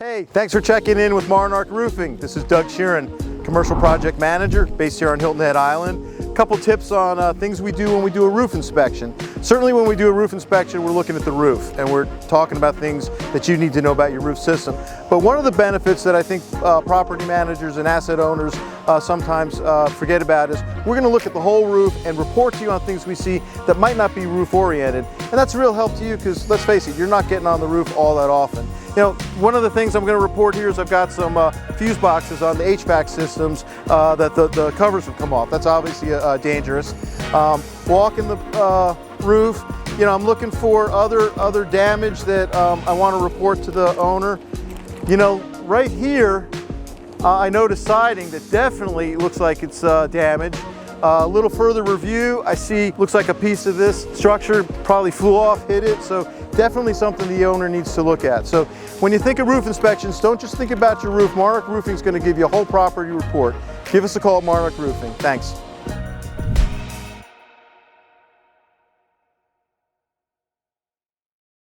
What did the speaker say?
Hey, thanks for checking in with Monarch Roofing. This is Doug Sheeran, Commercial Project Manager based here on Hilton Head Island. A couple tips on things we do when we do a roof inspection. Certainly when we do a roof inspection, we're looking at the roof and we're talking about things that you need to know about your roof system. But one of the benefits that I think property managers and asset owners sometimes forget about is we're going to look at the whole roof and report to you on things we see that might not be roof oriented. And that's a real help to you because let's face it, you're not getting on the roof all that often. You know, one of the things I'm going to report here is I've got some fuse boxes on the HVAC systems that the covers have come off. That's obviously dangerous. Walking the roof, you know, I'm looking for other damage that I want to report to the owner. You know, right here, I noticed siding that definitely looks like it's damaged. A little further review, I see, looks like a piece of this structure probably flew off, hit it, so definitely something the owner needs to look at. So when you think of roof inspections, don't just think about your roof. Monarch Roofing is going to give you a whole property report. Give us a call at Monarch Roofing. Thanks.